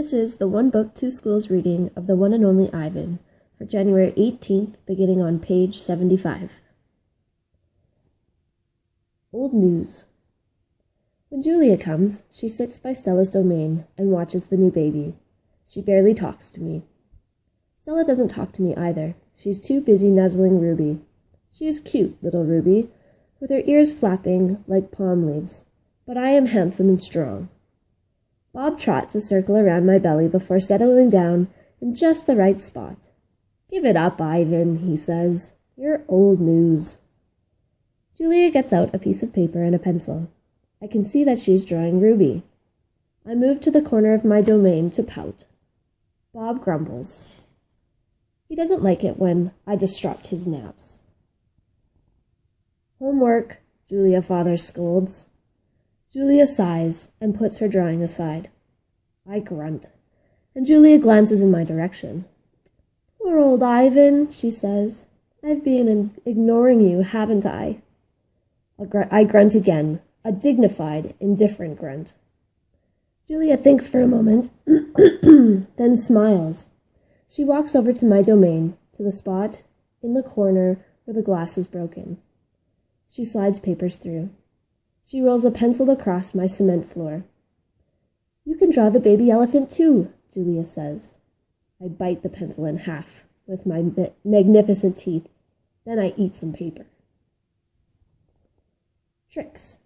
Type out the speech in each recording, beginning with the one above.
This is the 1Book2Schools reading of the one and only Ivan for January 18th, beginning on page 75. Old news. When Julia comes, she sits by Stella's domain and watches the new baby. She barely talks to me. Stella doesn't talk to me either. She's too busy nuzzling Ruby. She is cute, little Ruby, with her ears flapping like palm leaves, but I am handsome and strong. Bob trots a circle around my belly before settling down in just the right spot. "Give it up, Ivan," he says. "You're old news." Julia gets out a piece of paper and a pencil. I can see that she's drawing Ruby. I move to the corner of my domain to pout. Bob grumbles. He doesn't like it when I disrupt his naps. "Homework," Julia father scolds. Julia sighs and puts her drawing aside. I grunt, and Julia glances in my direction. "Poor old Ivan," she says. "I've been ignoring you, haven't I?" I grunt again, a dignified, indifferent grunt. Julia thinks for a moment, then smiles. She walks over to my domain, to the spot in the corner where the glass is broken. She slides papers through. She rolls a pencil across my cement floor. "You can draw the baby elephant too," Julia says. I bite the pencil in half with my magnificent teeth. Then I eat some paper. Tricks.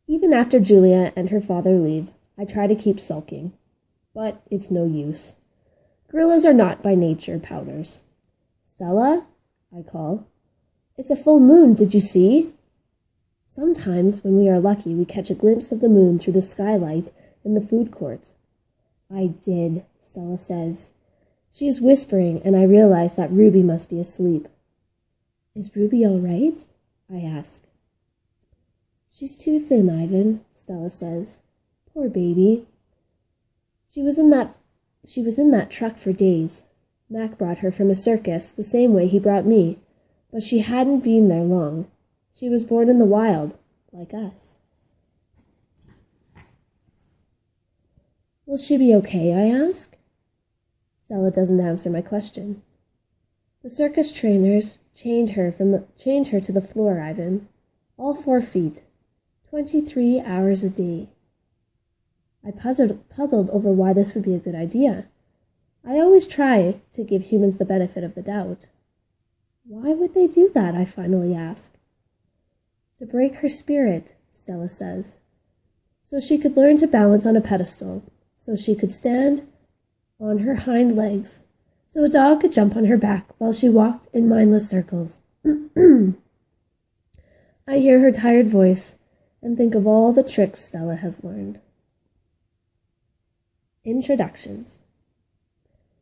Even after Julia and her father leave, I try to keep sulking. But it's no use. Gorillas are not by nature pouters. "Stella," I call. "It's a full moon, did you see?" Sometimes, when we are lucky, we catch a glimpse of the moon through the skylight in the food court. "I did," Stella says. She is whispering, and I realize that Ruby must be asleep. "Is Ruby all right?" I ask. "She's too thin, Ivan," Stella says. "Poor baby. She was in that truck for days. Mac brought her from a circus the same way he brought me, but she hadn't been there long. She was born in the wild, like us." "Will she be okay?" I ask. Stella doesn't answer my question. "The circus trainers chained her to the floor, Ivan. All 4 feet. 23 hours a day." I puzzled over why this would be a good idea. I always try to give humans the benefit of the doubt. "Why would they do that?" I finally ask. "To break her spirit," Stella says. "So she could learn to balance on a pedestal. So she could stand on her hind legs. So a dog could jump on her back while she walked in mindless circles." I hear her tired voice and think of all the tricks Stella has learned. Introductions.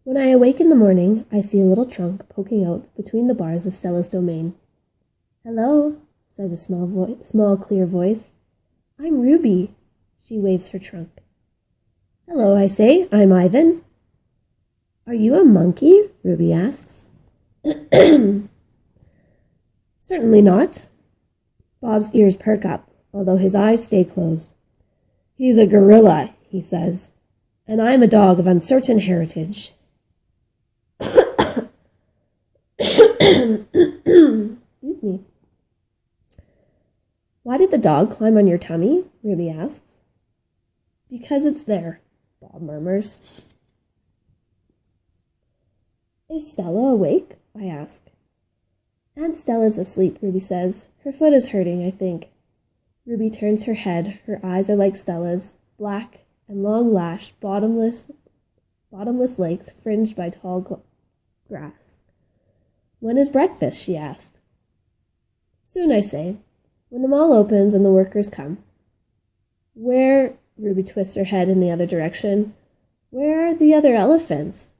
When I awake in the morning, I see a little trunk poking out between the bars of Stella's domain. "Hello," says a small, clear voice. "I'm Ruby." She waves her trunk. "Hello," I say. "I'm Ivan." "Are you a monkey?" Ruby asks. "Certainly not." Bob's ears perk up, although his eyes stay closed. "He's a gorilla," he says, "and I'm a dog of uncertain heritage." Excuse me. "Why did the dog climb on your tummy?" Ruby asks. "Because it's there," Bob murmurs. "Is Stella awake?" I ask. "Aunt Stella's asleep," Ruby says. "Her foot is hurting, I think." Ruby turns her head. Her eyes are like Stella's, black and long-lashed, bottomless lakes fringed by tall grass. "When is breakfast?" she asked. "Soon," I say, "when the mall opens and the workers come." "Where," Ruby twists her head in the other direction, "where are the other elephants?"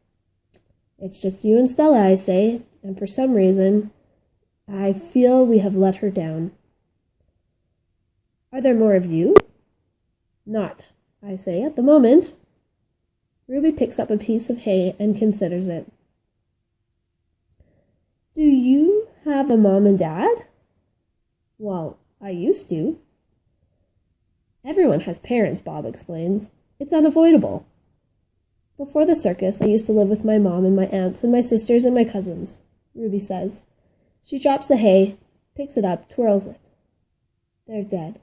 "It's just you and Stella," I say, and for some reason, I feel we have let her down. "Are there more of you?" "Not," I say, "at the moment." Ruby picks up a piece of hay and considers it. "Do you have a mom and dad?" "Well, I used to." "Everyone has parents," Bob explains, It's unavoidable. Before the circus, I used to live with my mom and my aunts and my sisters and my cousins, Ruby says. She drops the hay, picks it up, twirls it. They're dead.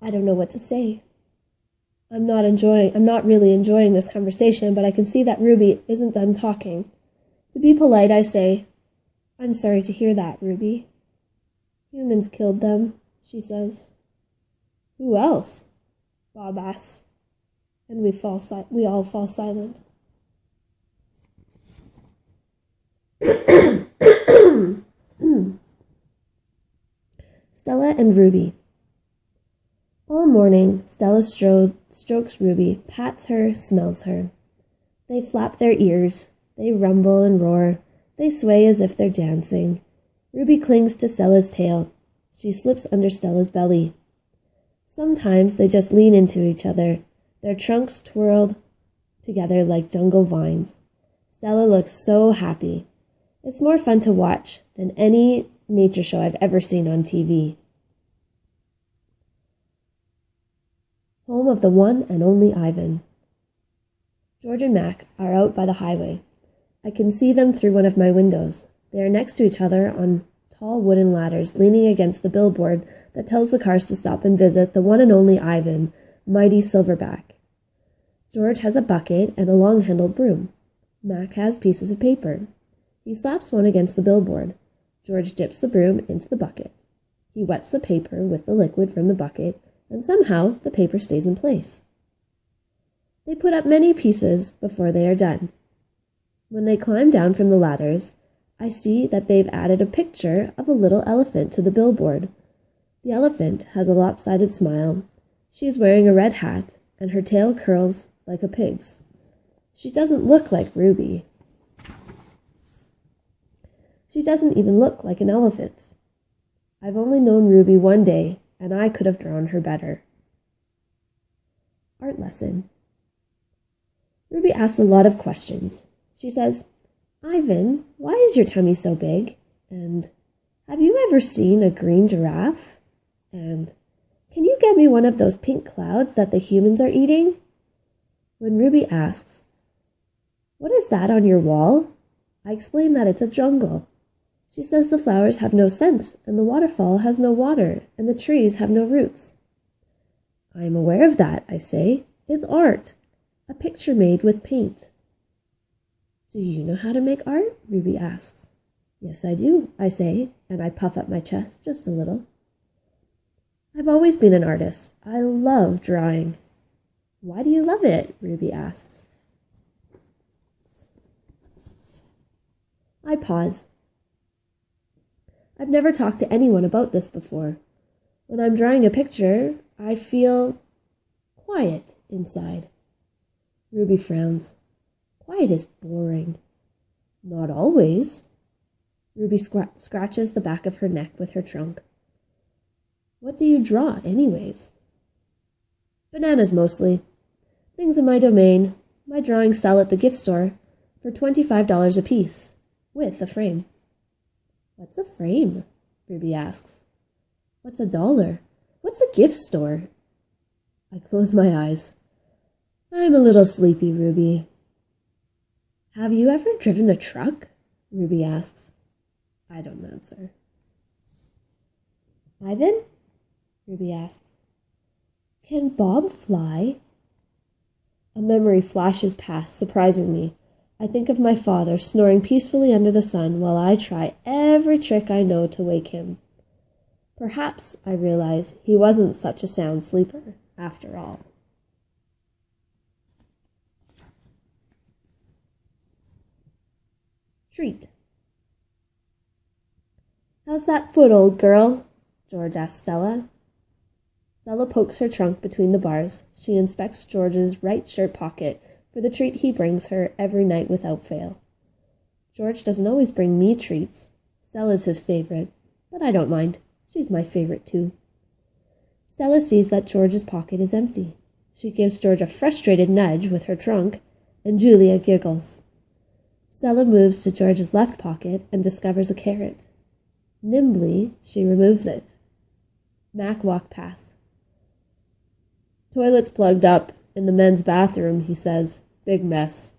I don't know what to say. I'm not really enjoying this conversation, but I can see that Ruby isn't done talking. To be polite, I say, I'm sorry to hear that, Ruby. Humans killed them, she says. Who else? Bob asks, and we all fall silent. Stella and Ruby. All morning, Stella strokes Ruby, pats her, smells her. They flap their ears, they rumble and roar, they sway as if they're dancing. Ruby clings to Stella's tail. She slips under Stella's belly. Sometimes they just lean into each other, their trunks twirled together like jungle vines. Stella looks so happy. It's more fun to watch than any nature show I've ever seen on TV. Home of the one and only Ivan. George and Mac are out by the highway. I can see them through one of my windows. They are next to each other on tall wooden ladders, leaning against the billboard that tells the cars to stop and visit the one and only Ivan, mighty silverback. George has a bucket and a long-handled broom. Mac has pieces of paper. He slaps one against the billboard. George dips the broom into the bucket. He wets the paper with the liquid from the bucket, and somehow the paper stays in place. They put up many pieces before they are done. When they climb down from the ladders, I see that they've added a picture of a little elephant to the billboard. The elephant has a lopsided smile. She is wearing a red hat, and her tail curls like a pig's. She doesn't look like Ruby. She doesn't even look like an elephant's. I've only known Ruby one day, and I could have drawn her better. Art lesson. Ruby asks a lot of questions. She says, Ivan, why is your tummy so big? And, have you ever seen a green giraffe? And, can you get me one of those pink clouds that the humans are eating? When Ruby asks, what is that on your wall? I explain that it's a jungle. She says the flowers have no scent, and the waterfall has no water, and the trees have no roots. I am aware of that, I say. It's art. A picture made with paint. Do you know how to make art? Ruby asks. Yes, I do, I say, and I puff up my chest just a little. I've always been an artist. I love drawing. Why do you love it? Ruby asks. I pause. I've never talked to anyone about this before. When I'm drawing a picture, I feel quiet inside. Ruby frowns. Quiet is boring. Not always. Ruby scratches the back of her neck with her trunk. What do you draw, anyways? Bananas, mostly. Things in my domain. My drawings sell at the gift store for $25 a piece, with a frame. What's a frame? Ruby asks. What's $1? What's a gift store? I close my eyes. I'm a little sleepy, Ruby. Have you ever driven a truck? Ruby asks. I don't answer. Ivan? Ruby asks. Can Bob fly? A memory flashes past, surprising me. I think of my father snoring peacefully under the sun while I try every trick I know to wake him. Perhaps, I realize, he wasn't such a sound sleeper, after all. Treat. How's that foot, old girl? George asks Stella. Stella pokes her trunk between the bars. She inspects George's right shirt pocket for the treat he brings her every night without fail. George doesn't always bring me treats. Stella's his favorite, but I don't mind. She's my favorite too. Stella sees that George's pocket is empty. She gives George a frustrated nudge with her trunk, and Julia giggles. Stella moves to George's left pocket and discovers a carrot. Nimbly, she removes it. Mac walked past. Toilet's plugged up in the men's bathroom, he says. Big mess.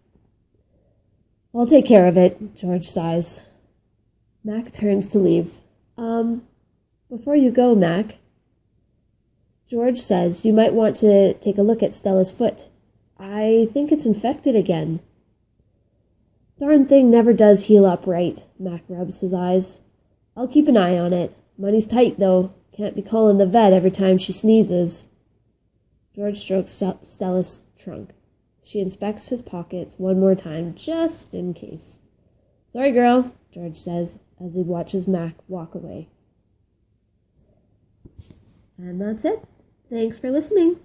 I'll take care of it, George sighs. Mac turns to leave. Before you go, Mac, George says you might want to take a look at Stella's foot. I think it's infected again. Darn thing never does heal up right, Mac rubs his eyes. I'll keep an eye on it. Money's tight, though. Can't be calling the vet every time she sneezes. George strokes Stella's trunk. She inspects his pockets one more time, just in case. Sorry, girl, George says, as he watches Mac walk away. And that's it. Thanks for listening.